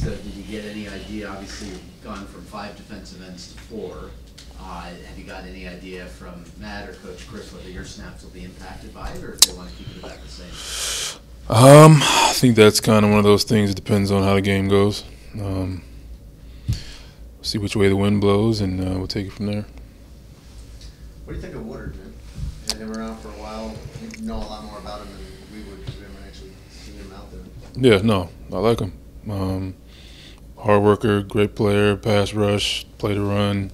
though, did you get any idea? Obviously, you've gone from 5 defensive ends to 4. Have you got any idea from Matt or Coach Chris whether your snaps will be impacted by it, or if they want to keep it about the same? I think that's kind of one of those things. It depends on how the game goes. See which way the wind blows, and we'll take it from there. What do you think of Woodard, man? You had him around for a while. You know a lot more about him than we would because we haven't actually seen him out there. Yeah, no, I like him. Hard worker, great player, pass rush, play to run,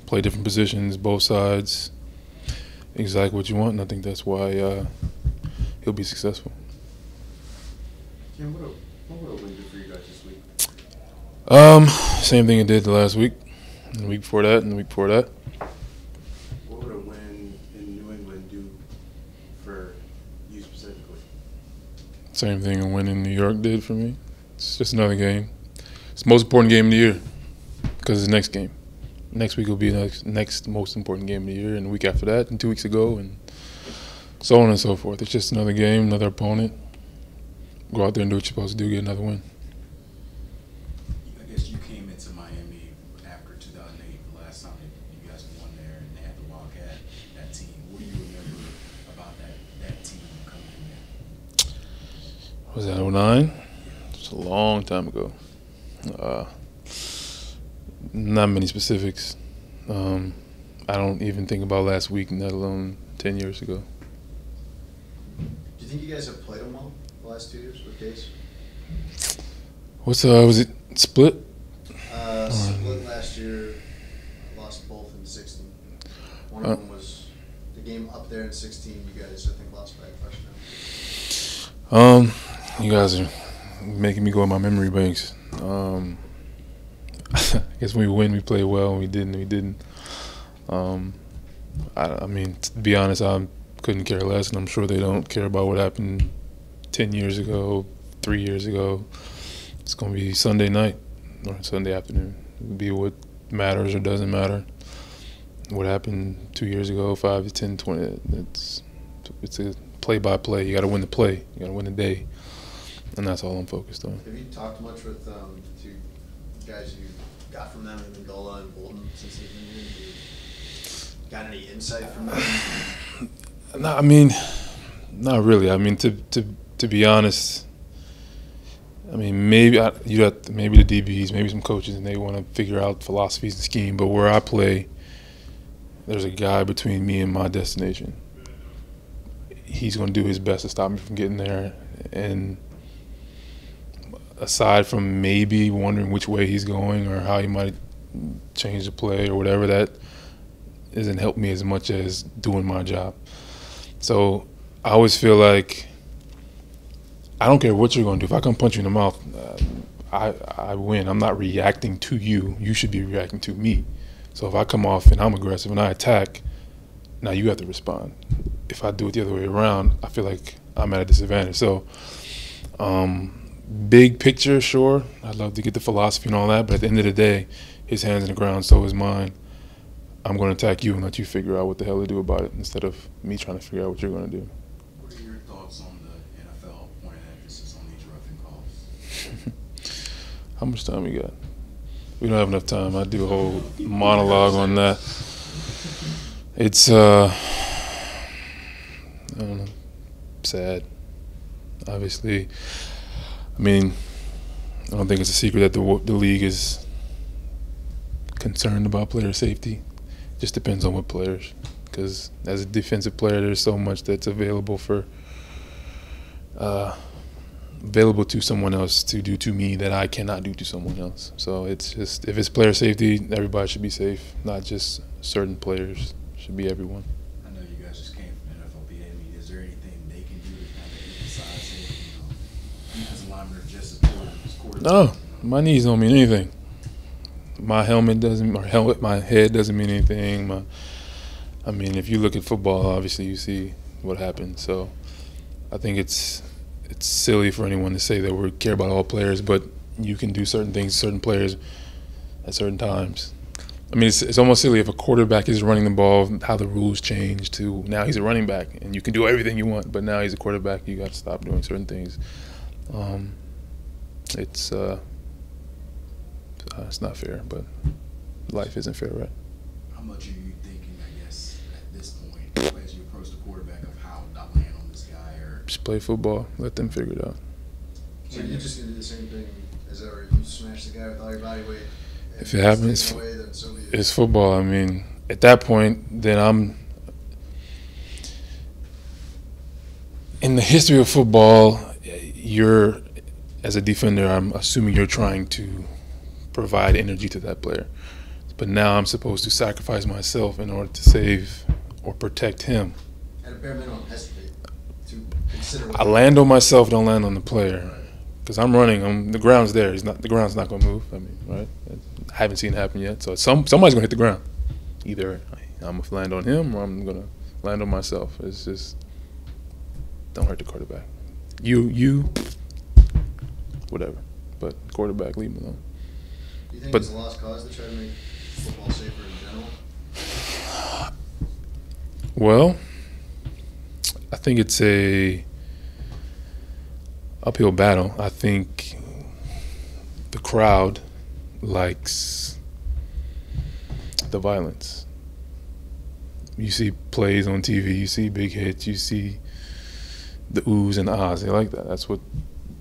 play different positions, both sides. Exactly what you want, and I think that's why he'll be successful. Jim, what would a win do for you guys this week? Same thing it did the last week, and the week before that, and the week before that. What would a win in New England do for you specifically? Same thing a win in New York did for me. It's just another game. It's the most important game of the year because it's the next game. Next week will be the next most important game of the year, and the week after that, and 2 weeks ago, and so on and so forth. It's just another game, another opponent. Go out there and do what you're supposed to do, get another win. I guess you came into Miami after 2008, the last time that you guys won there, and they had the Wildcat, that team. What do you remember about that team coming in there? Was that 09? It's a long time ago. Not many specifics. I don't even think about last week, let alone 10 years ago. Do you think you guys have played him well the last 2 years with Case? Was it split? Split last year, lost both in 16. One of them was the game up there in 16. You guys, I think, lost by a touchdown. You guys are making me go in my memory banks. I guess when we win, we play well. When we didn't. I mean, to be honest, I couldn't care less, and I'm sure they don't care about what happened 10 years ago, 3 years ago. It's going to be Sunday night or Sunday afternoon. It'll be what matters or doesn't matter. What happened 2 years ago, 5 to 10, 20, it's a play-by-play. You got to win the play. You got to win the day, and that's all I'm focused on. Have you talked much with the two guys you got from them, Amendola and Bolton, since they've been here? Got any insight from them? No, I mean, not really. I mean, to be honest, I mean, maybe maybe the DBs, maybe some coaches, and they want to figure out philosophies and scheme. But where I play, there's a guy between me and my destination. He's going to do his best to stop me from getting there. And aside from maybe wondering which way he's going or how he might change the play or whatever, that doesn't help me as much as doing my job. So I always feel like I don't care what you're going to do. If I come punch you in the mouth, I win. I'm not reacting to you. You should be reacting to me. So if I come off and I'm aggressive and I attack, now you have to respond. If I do it the other way around, I feel like I'm at a disadvantage. So big picture, sure, I'd love to get the philosophy and all that, but at the end of the day, his hand's in the ground, so is mine. I'm going to attack you and let you figure out what the hell to do about it instead of me trying to figure out what you're going to do. What are your thoughts on the NFL pointing emphasis on these roughing calls? How much time we got? We don't have enough time. I do a whole monologue on that. It's, I don't know, sad. Obviously, I mean, I don't think it's a secret that the league is concerned about player safety. Just depends on what players, because as a defensive player, there's so much that's available to someone else to do to me that I cannot do to someone else. So it's just, if it's player safety, everybody should be safe, not just certain players. It should be everyone. I know you guys just came from NFLPA. I mean, is there anything they can do to kind of emphasize it? Defensive linemen are just as important as quarterbacks. No, my knees don't mean anything. My helmet doesn't, or my head doesn't mean anything. I mean, if you look at football, obviously you see what happened. So I think it's silly for anyone to say that we care about all players, but you can do certain things to certain players at certain times. I mean, it's almost silly if a quarterback is running the ball, how the rules change to now he's a running back, and you can do everything you want, but now he's a quarterback, you got to stop doing certain things. It's not fair, but life isn't fair, right? How much are you thinking, I guess, at this point, as you approach the quarterback, of how I land on this guy? Or Just play football. Let them figure it out. So you're just gonna do the same thing as ever. If you smash the guy with all your body weight, and If it happens, it's taken away, then so be it. it's football. I mean, at that point, then I'm in the history of football. You're, as a defender, I'm assuming you're trying to provide energy to that player. But now I'm supposed to sacrifice myself in order to save or protect him. At a bare minimum, hesitate to consider. I land on myself, don't land on the player. Because I'm running, the ground's there. The ground's not going to move. I mean, right? I haven't seen it happen yet. So somebody's going to hit the ground. Either I'm going to land on him or I'm going to land on myself. It's just, don't hurt the quarterback. You, whatever. But quarterback, leave him alone. Do you think But- it's a lost cause to try to make football safer in general? Well, I think it's a uphill battle. I think the crowd likes the violence. You see plays on TV, you see big hits, you see the oohs and the ahs. They like that. That's what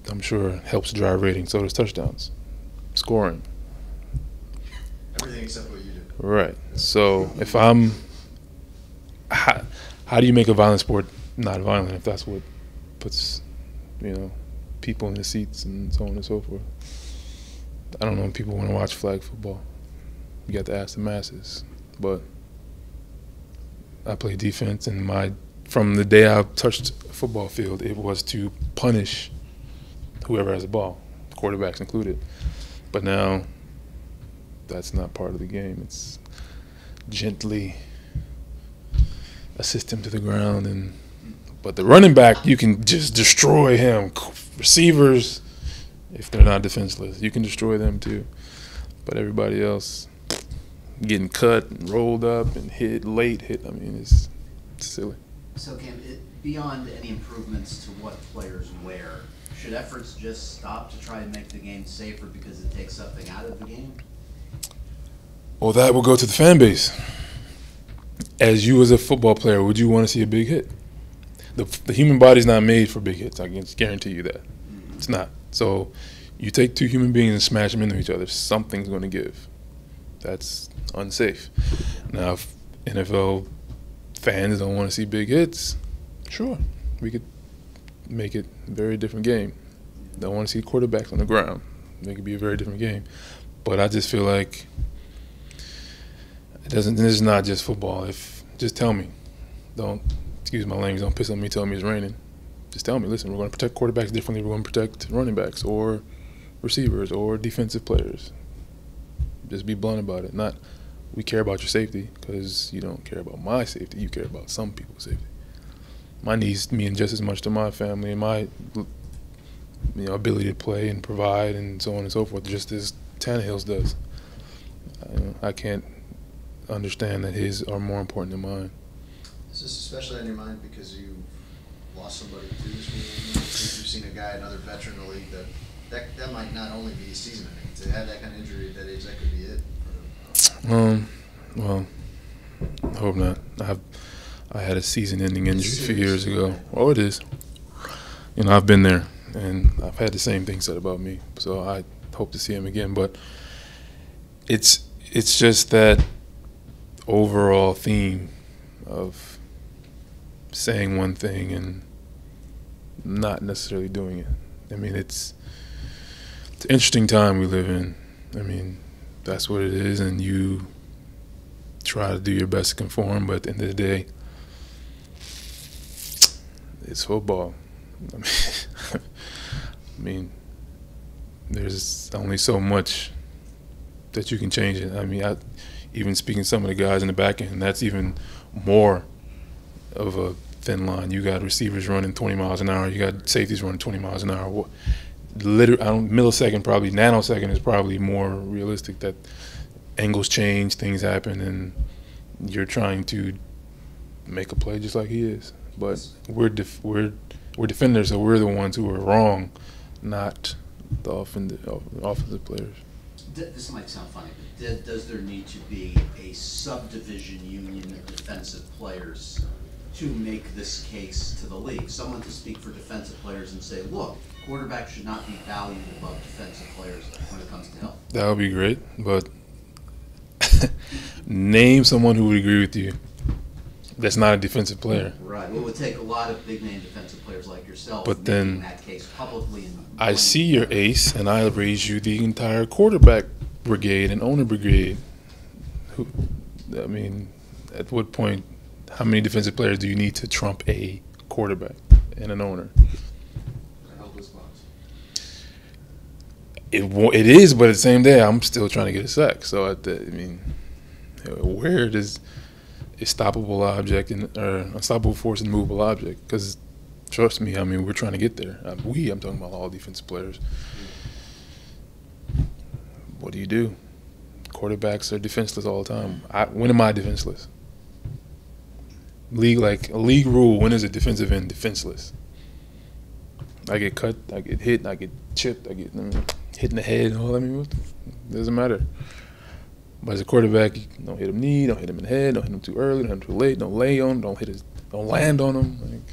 I'm sure helps drive ratings. So does touchdowns, scoring. Everything except what you do. Right. So if I'm, how do you make a violent sport not violent if that's what puts, people in the seats and so on and so forth? I don't know if people want to watch flag football. You got to ask the masses. But I play defense, and from the day I touched a football field, it was to punish whoever has the ball, quarterbacks included. But now that's not part of the game. It's gently assist him to the ground, but the running back, you can just destroy him. Receivers, if they're not defenseless, you can destroy them too. But everybody else getting cut and rolled up and late hit. I mean, it's silly. So Cam, beyond any improvements to what players wear, should efforts just stop to try to make the game safer because it takes something out of the game? Well, that will go to the fan base. As you as a football player, would you want to see a big hit? The human body's not made for big hits. I can guarantee you that. It's not. So you take two human beings and smash them into each other, something's going to give. That's unsafe. Now, if NFL fans don't want to see big hits, sure, we could make it a very different game. Don't want to see quarterbacks on the ground. It could be a very different game. But I just feel like this is not just football. Just tell me. Don't, excuse my language, don't piss on me, tell me it's raining. Just tell me, listen, we're going to protect quarterbacks differently. We're going to protect running backs or receivers or defensive players. Just be blunt about it. Not, we care about your safety, because you don't care about my safety. You care about some people's safety. My needs mean just as much to my family and my ability to play and provide and so on and so forth, just as Tannehill's does. I can't understand that his are more important than mine. Is this especially on your mind because you lost somebody to this week? You've seen a guy, another veteran in the league, that might not only be season ending. To have that kind of injury at that age, that could be it. Well, I hope not. I had a season-ending injury a few years ago. Oh, it is. I've been there, and I've had the same thing said about me. So I hope to see him again. But it's just that overall theme of saying one thing and not necessarily doing it. I mean, it's an interesting time we live in. I mean, that's what it is, and you try to do your best to conform, but at the end of the day, it's football. I mean, there's only so much that you can change it. I mean, even speaking to some of the guys in the back end, that's even more of a thin line. You got receivers running 20 miles an hour. You got safeties running 20 miles an hour. Millisecond, probably nanosecond is probably more realistic. That angles change, things happen, and you're trying to make a play just like he is. But we're defenders, so we're the ones who are wrong, not the offensive players. This might sound funny, but does there need to be a subdivision union of defensive players to make this case to the league? Someone to speak for defensive players and say, look, quarterbacks should not be valued above defensive players when it comes to health. That would be great, but name someone who would agree with you that's not a defensive player. Right. Well, it would take a lot of big-name defensive players like yourself But then making that case publicly. I see your ace, and I raise you the entire quarterback brigade and owner brigade. I mean, at what point, how many defensive players do you need to trump a quarterback and an owner? It is, but at the same day, I'm still trying to get a sack. So, I mean, where does stoppable object or unstoppable force and movable object? Because trust me, I mean, we're trying to get there. I'm talking about all defensive players. What do you do? Quarterbacks are defenseless all the time. When am I defenseless? A league rule, when is a defensive end defenseless? I get cut, I get hit, I get chipped, I get hit in the head. I mean, it doesn't matter. But as a quarterback, don't hit him knee, don't hit him in the head, don't hit him too early, don't hit him too late, don't lay on him, don't land on him.